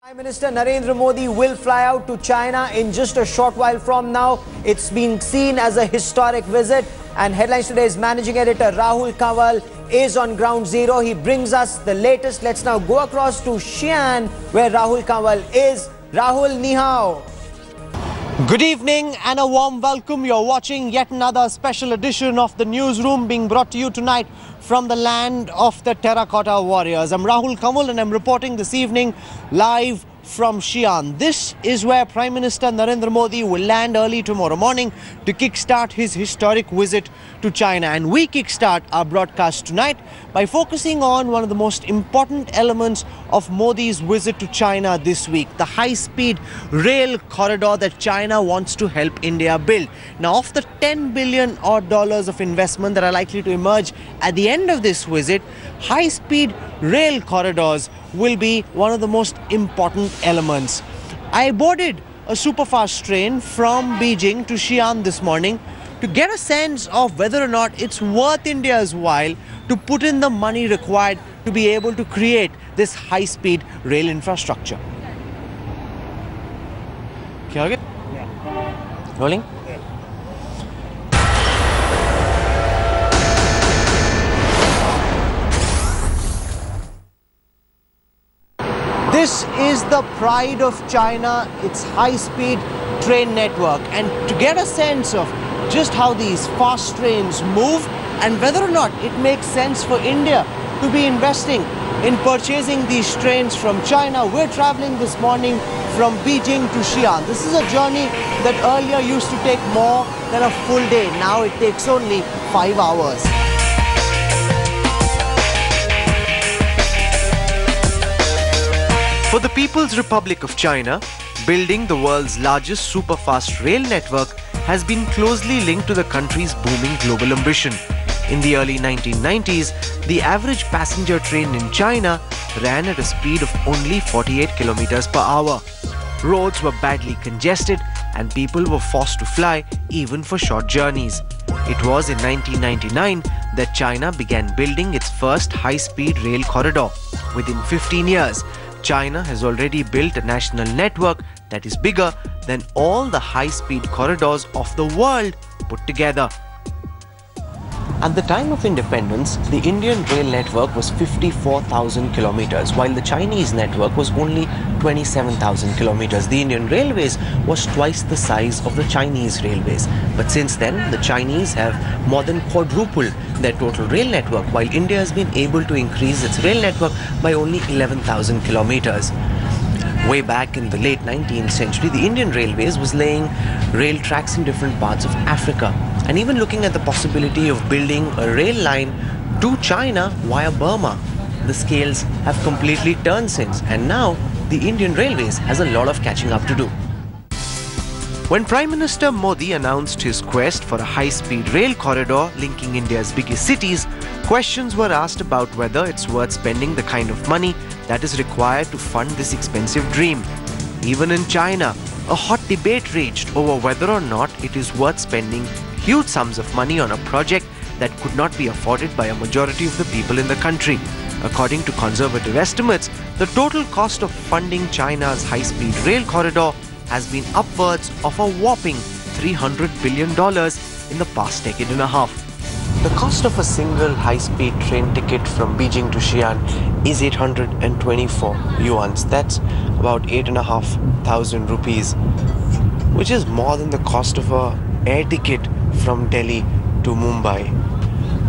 Prime Minister Narendra Modi will fly out to China in just a short while from now. It's being seen as a historic visit, and Headlines Today's managing editor Rahul Kanwal is on ground zero. He brings us the latest. Let's now go across to Xi'an, where Rahul Kanwal is. Rahul, ni hao. Good evening and a warm welcome. You're watching yet another special edition of the newsroom being brought to you tonight from the land of the Terracotta Warriors. I'm Rahul Kanwal and I'm reporting this evening live from Xi'an. This is where Prime Minister Narendra Modi will land early tomorrow morning to kickstart his historic visit to China. And we kickstart our broadcast tonight by focusing on one of the most important elements of Modi's visit to China this week, the high-speed rail corridor that China wants to help India build. Now, of the $10 billion odd of investment that are likely to emerge at the end of this visit, high-speed rail corridors will be one of the most important elements. I boarded a superfast train from Beijing to Xi'an this morning to get a sense of whether or not it's worth India's while to put in the money required to be able to create this high-speed rail infrastructure. Yeah. Rolling? This is the pride of China, its high-speed train network. And to get a sense of just how these fast trains move and whether or not it makes sense for India to be investing in purchasing these trains from China, we're traveling this morning from Beijing to Xi'an. This is a journey that earlier used to take more than a full day. Now it takes only 5 hours. For the People's Republic of China, building the world's largest superfast rail network has been closely linked to the country's booming global ambition. In the early 1990s, the average passenger train in China ran at a speed of only 48 kilometers per hour. Roads were badly congested and people were forced to fly even for short journeys. It was in 1999 that China began building its first high-speed rail corridor. Within 15 years, China has already built a national network that is bigger than all the high-speed corridors of the world put together. At the time of independence, the Indian rail network was 54,000 kilometers, while the Chinese network was only 27,000 kilometers. The Indian railways was twice the size of the Chinese railways. But since then, the Chinese have more than quadrupled their total rail network, while India has been able to increase its rail network by only 11,000 kilometers. Way back in the late 19th century, the Indian Railways was laying rail tracks in different parts of Africa and even looking at the possibility of building a rail line to China via Burma. The scales have completely turned since, and now the Indian Railways has a lot of catching up to do. When Prime Minister Modi announced his quest for a high-speed rail corridor linking India's biggest cities, questions were asked about whether it's worth spending the kind of money that is required to fund this expensive dream. Even in China, a hot debate raged over whether or not it is worth spending huge sums of money on a project that could not be afforded by a majority of the people in the country. According to conservative estimates, the total cost of funding China's high-speed rail corridor has been upwards of a whopping $300 billion in the past decade and a half. The cost of a single high-speed train ticket from Beijing to Xi'an is 824 yuans. That's about 8,500 rupees, which is more than the cost of an air ticket from Delhi to Mumbai.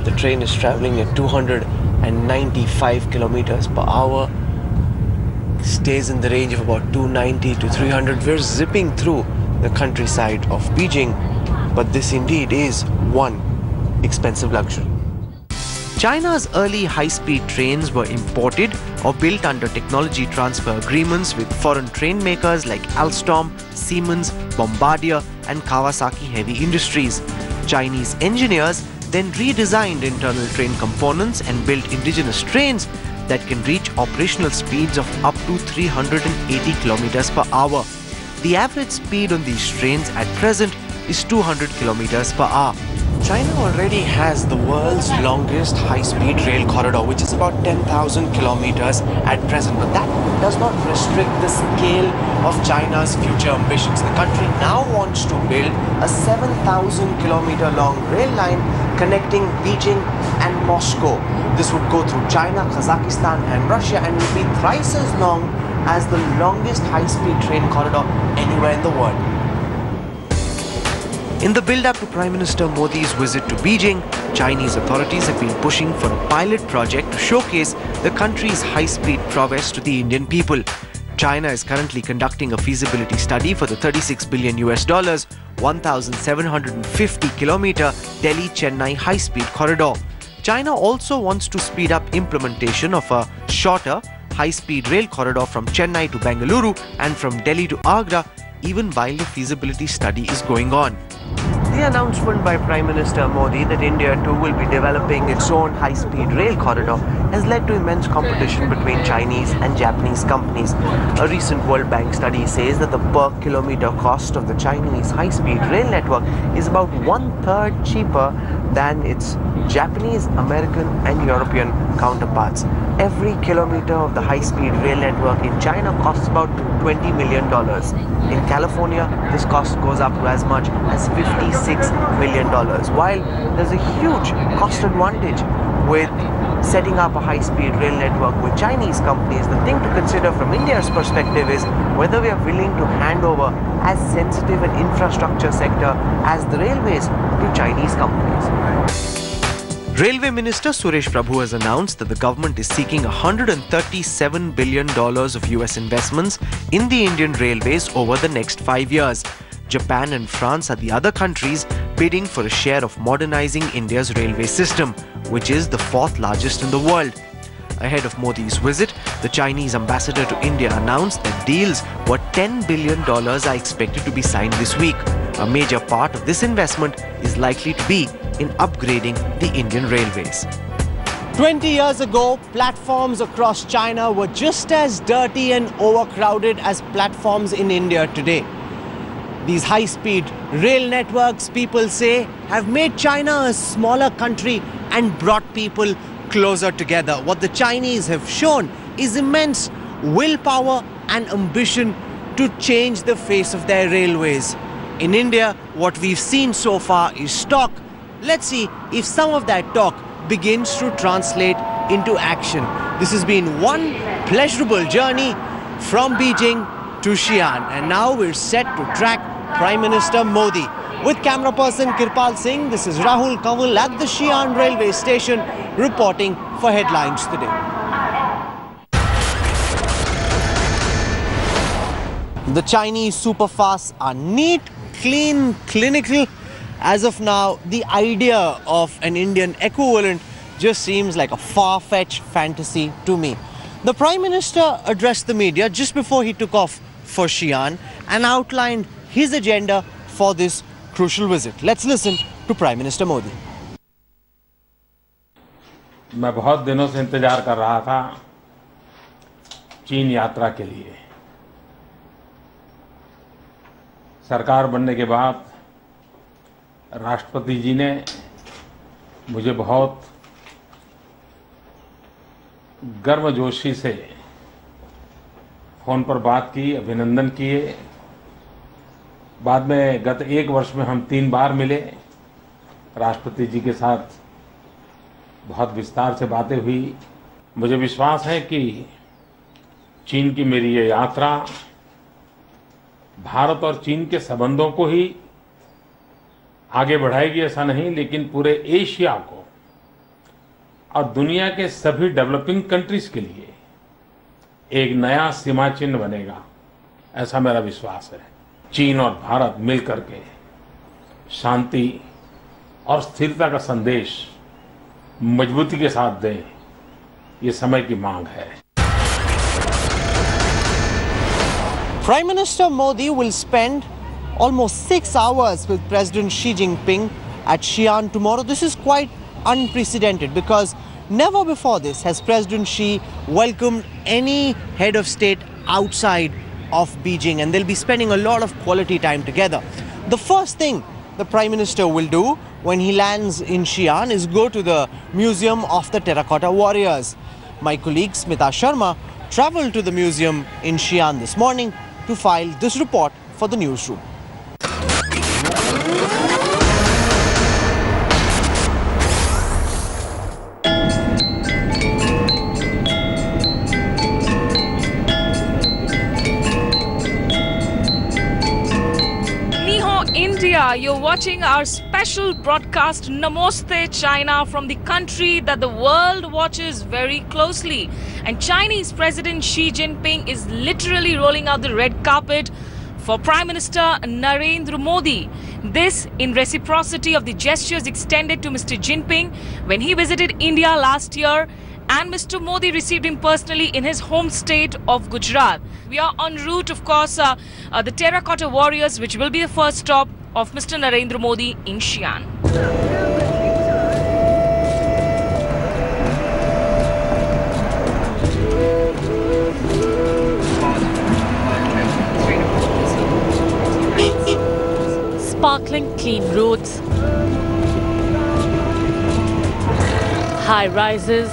The train is traveling at 295 kilometers per hour, stays in the range of about 290 to 300. We're zipping through the countryside of Beijing, but this indeed is one expensive luxury. China's early high-speed trains were imported or built under technology transfer agreements with foreign train makers like Alstom, Siemens, Bombardier and Kawasaki Heavy Industries. Chinese engineers then redesigned internal train components and built indigenous trains that can reach operational speeds of up to 380 kilometers per hour. The average speed on these trains at present is 200 kilometers per hour. China already has the world's longest high-speed rail corridor, which is about 10,000 kilometers at present. But that does not restrict the scale of China's future ambitions. The country now wants to build a 7,000 kilometer long rail line connecting Beijing and Moscow. This would go through China, Kazakhstan and Russia and would be thrice as long as the longest high-speed train corridor anywhere in the world. In the build-up to Prime Minister Modi's visit to Beijing, Chinese authorities have been pushing for a pilot project to showcase the country's high-speed prowess to the Indian people. China is currently conducting a feasibility study for the $36 billion, 1,750 kilometer Delhi-Chennai high-speed corridor. China also wants to speed up implementation of a shorter high-speed rail corridor from Chennai to Bengaluru and from Delhi to Agra, even while the feasibility study is going on. The announcement by Prime Minister Modi that India too will be developing its own high-speed rail corridor has led to immense competition between Chinese and Japanese companies. A recent World Bank study says that the per kilometer cost of the Chinese high-speed rail network is about 1/3 cheaper than its Japanese, American and European counterparts. Every kilometer of the high-speed rail network in China costs about $20 million. In California, this cost goes up to as much as $56 million. While there's a huge cost advantage with setting up a high-speed rail network with Chinese companies, the thing to consider from India's perspective is whether we are willing to hand over as sensitive an infrastructure sector as the railways to Chinese companies. Railway Minister Suresh Prabhu has announced that the government is seeking $137 billion of US investments in the Indian railways over the next 5 years. Japan and France are the other countries bidding for a share of modernizing India's railway system, which is the 4th largest in the world. Ahead of Modi's visit, the Chinese ambassador to India announced that deals worth $10 billion are expected to be signed this week. A major part of this investment is likely to be in upgrading the Indian railways. 20 years ago, platforms across China were just as dirty and overcrowded as platforms in India today. These high-speed rail networks, people say, have made China a smaller country and brought people closer together. What the Chinese have shown is immense willpower and ambition to change the face of their railways. In India, what we've seen so far is talk. Let's see if some of that talk begins to translate into action. This has been one pleasurable journey from Beijing to Xi'an, and now we're set to track Prime Minister Modi. With camera person Kirpal Singh, this is Rahul Kanwal at the Xi'an railway station reporting for Headlines Today. The Chinese superfasts are neat, clean, clinical. As of now, the idea of an Indian equivalent just seems like a far-fetched fantasy to me. The Prime Minister addressed the media just before he took off for Xi'an and outlined his agenda for this crucial visit. Let's listen to Prime Minister Modi. मैं बहुत दिनों से इंतजार कर रहा था चीन यात्रा के लिए। सरकार बनने के बाद राष्ट्रपति जी ने मुझे बहुत गर्मजोशी से फोन पर बात की, अभिनंदन किए। बाद में गत 1 वर्ष में हम 3 बार मिले। राष्ट्रपति जी के साथ बहुत विस्तार से बातें हुई। मुझे विश्वास है कि चीन की मेरी ये यात्रा भारत और चीन के संबंधों को ही आगे बढ़ाएगी ऐसा नहीं, लेकिन पूरे एशिया को और दुनिया के सभी डेवलपिंग कंट्रीज के लिए एक नया सीमा चिन्ह बनेगा, ऐसा मेरा विश्वास है। चीन और भारत मिलकर के शांति और स्थिरता का संदेश मजबूती के साथ दें, ये समय की मांग है। Prime Minister Modi will spend almost 6 hours with President Xi Jinping at Xi'an tomorrow. This is quite unprecedented because never before this has President Xi welcomed any head of state outside of Beijing, and they'll be spending a lot of quality time together. The first thing the Prime Minister will do when he lands in Xi'an is go to the Museum of the Terracotta Warriors. My colleague Smita Sharma travelled to the museum in Xi'an this morning to file this report for the newsroom. India, you're watching our special broadcast Namaste China from the country that the world watches very closely. And Chinese President Xi Jinping is literally rolling out the red carpet for Prime Minister Narendra Modi. This in reciprocity of the gestures extended to Mr. Jinping when he visited India last year, and Mr. Modi received him personally in his home state of Gujarat. We are en route, of course, the Terracotta Warriors, which will be the first stop of Mr. Narendra Modi in Xi'an. Sparkling clean roads, high rises,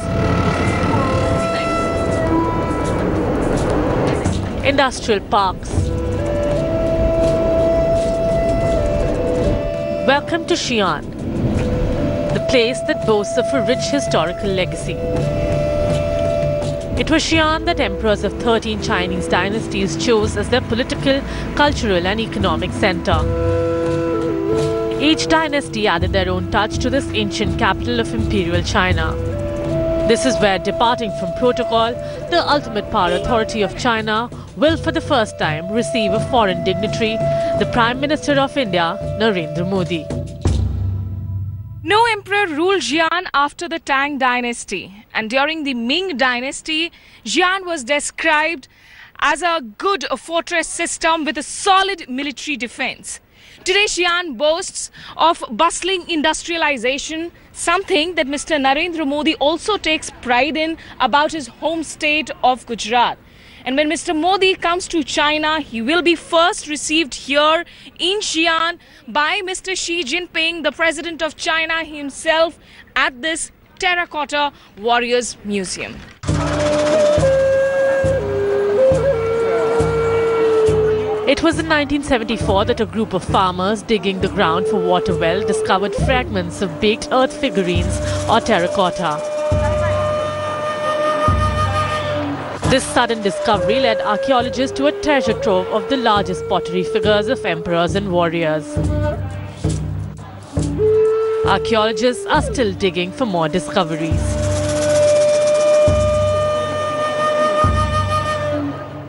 industrial parks. Welcome to Xi'an, the place that boasts of a rich historical legacy. It was Xi'an that emperors of 13 Chinese dynasties chose as their political, cultural and economic center. Each dynasty added their own touch to this ancient capital of imperial China. This is where, departing from protocol, the ultimate power authority of China will for the first time receive a foreign dignitary, the Prime Minister of India, Narendra Modi. No emperor ruled Xi'an after the Tang dynasty, and during the Ming dynasty, Xi'an was described as a good fortress system with a solid military defense. Today, Xi'an boasts of bustling industrialization, something that Mr. Narendra Modi also takes pride in about his home state of Gujarat. And when Mr. Modi comes to China, he will be first received here in Xi'an by Mr. Xi Jinping, the President of China himself, at this Terracotta Warriors Museum. It was in 1974 that a group of farmers digging the ground for water well discovered fragments of baked earth figurines or terracotta. This sudden discovery led archaeologists to a treasure trove of the largest pottery figures of emperors and warriors. Archaeologists are still digging for more discoveries.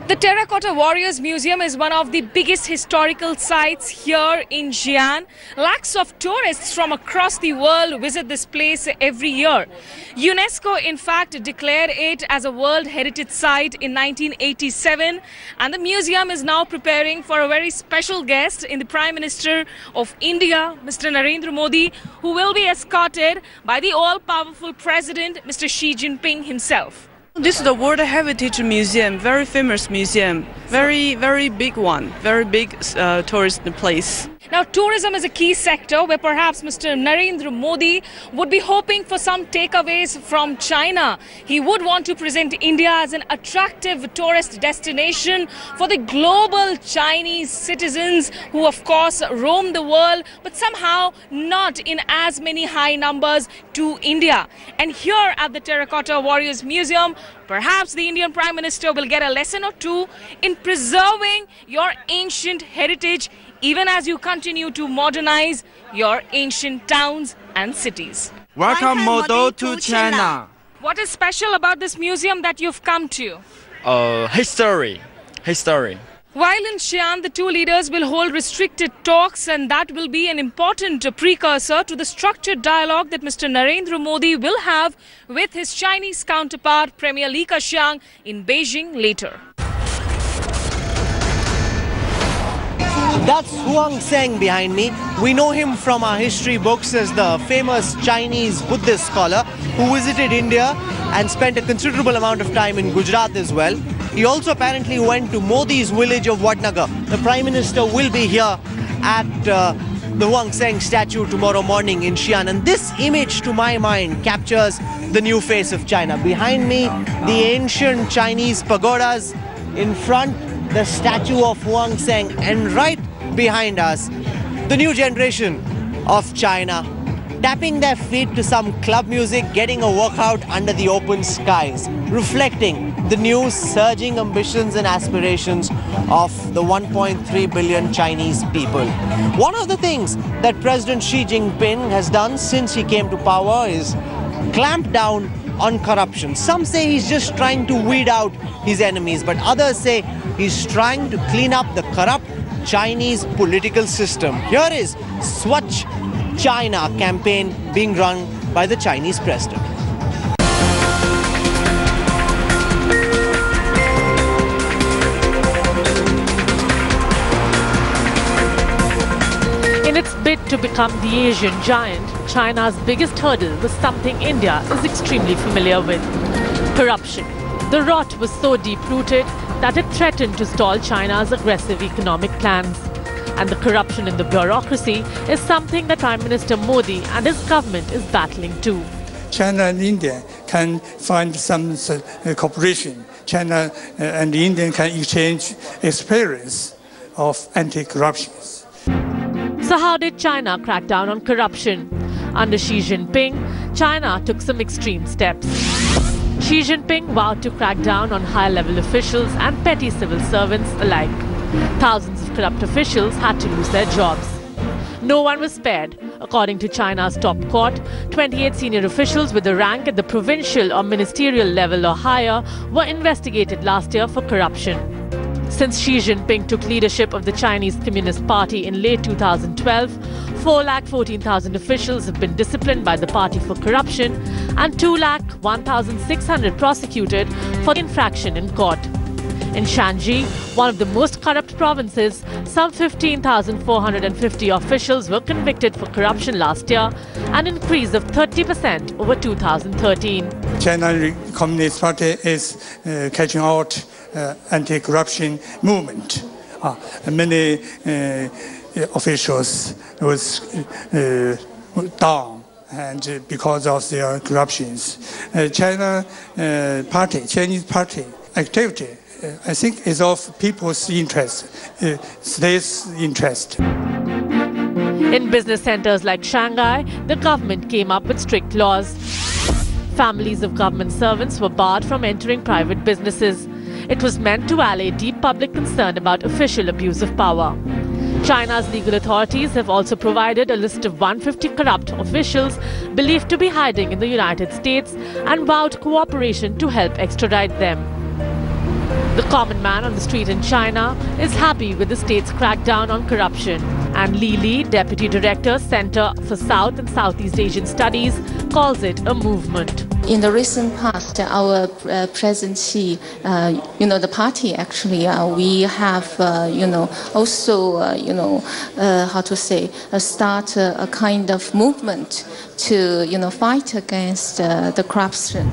The Terracotta Warriors Museum is one of the biggest historical sites here in Xi'an. Lakhs of tourists from across the world visit this place every year. UNESCO, in fact, declared it as a World Heritage Site in 1987, and the museum is now preparing for a very special guest in the Prime Minister of India, Mr. Narendra Modi, who will be escorted by the all-powerful President, Mr. Xi Jinping himself. This is the World Heritage Museum, very famous museum, very big one, very big tourist place. Now, tourism is a key sector where perhaps Mr. Narendra Modi would be hoping for some takeaways from China. He would want to present India as an attractive tourist destination for the global Chinese citizens who, of course, roam the world, but somehow not in as many high numbers to India. And here at the Terracotta Warriors Museum, perhaps the Indian Prime Minister will get a lesson or two in preserving your ancient heritage, even as you continue to modernize your ancient towns and cities. Welcome, Modi, to China. What is special about this museum that you've come to? History. While in Xi'an, the two leaders will hold restricted talks, and that will be an important precursor to the structured dialogue that Mr. Narendra Modi will have with his Chinese counterpart, Premier Li Keqiang, in Beijing later. That's Huang Seng behind me. We know him from our history books as the famous Chinese Buddhist scholar who visited India and spent a considerable amount of time in Gujarat as well. He also apparently went to Modi's village of Vadnagar. The Prime Minister will be here at the Huang Zheng statue tomorrow morning in Xi'an. And this image, to my mind, captures the new face of China. Behind me, the ancient Chinese pagodas. In front, the statue of Huang Zheng. And right behind us, the new generation of China, tapping their feet to some club music, getting a workout under the open skies, reflecting the new surging ambitions and aspirations of the 1.3 billion Chinese people. One of the things that President Xi Jinping has done since he came to power is clamp down on corruption. Some say he's just trying to weed out his enemies, but others say he's trying to clean up the corrupt Chinese political system. Here is Swachh China campaign being run by the Chinese president. In its bid to become the Asian giant, China's biggest hurdle was something India is extremely familiar with: corruption. The rot was so deep-rooted that it threatened to stall China's aggressive economic plans. And the corruption in the bureaucracy is something that Prime Minister Modi and his government is battling too. China and India can find some cooperation. China and India can exchange experience of anti-corruption. So how did China crack down on corruption? Under Xi Jinping, China took some extreme steps. Xi Jinping vowed to crack down on high-level officials and petty civil servants alike. Thousands of corrupt officials had to lose their jobs. No one was spared. According to China's top court, 28 senior officials with a rank at the provincial or ministerial level or higher were investigated last year for corruption. Since Xi Jinping took leadership of the Chinese Communist Party in late 2012, 4,14,000 officials have been disciplined by the party for corruption and 2,01,600 prosecuted for infraction in court. In Shanxi, one of the most corrupt provinces, some 15,450 officials were convicted for corruption last year, an increase of 30% over 2013. China Communist Party is catching out anti-corruption movement. Many officials was down and because of their corruptions. Chinese party activity, I think, is of people's interest, state's interest. In business centers like Shanghai, the government came up with strict laws. Families of government servants were barred from entering private businesses. It was meant to allay deep public concern about official abuse of power. China's legal authorities have also provided a list of 150 corrupt officials believed to be hiding in the United States and vowed cooperation to help extradite them. The common man on the street in China is happy with the state's crackdown on corruption. And Li Li, Deputy Director, Center for South and Southeast Asian Studies, calls it a movement. In the recent past, our President Xi, the party actually, we have, start a kind of movement to, fight against the corruption.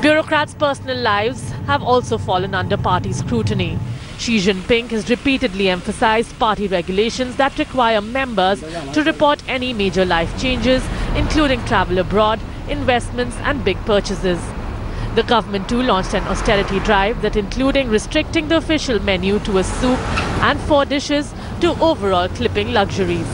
Bureaucrats' personal lives have also fallen under party scrutiny. Xi Jinping has repeatedly emphasized party regulations that require members to report any major life changes, including travel abroad, investments and big purchases. The government too launched an austerity drive that including restricting the official menu to a soup and 4 dishes to overall clipping luxuries.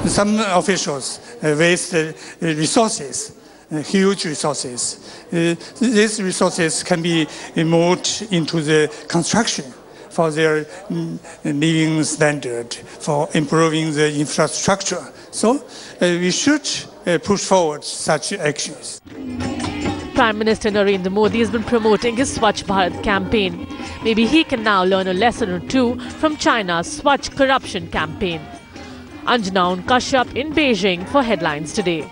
Some officials waste resources. Huge resources. These resources can be moved into the construction for their living standard, for improving the infrastructure. So we should push forward such actions. Prime Minister Narendra Modi has been promoting his Swachh Bharat campaign. Maybe he can now learn a lesson or two from China's Swachh corruption campaign. Anjana Kashyap in Beijing for Headlines Today.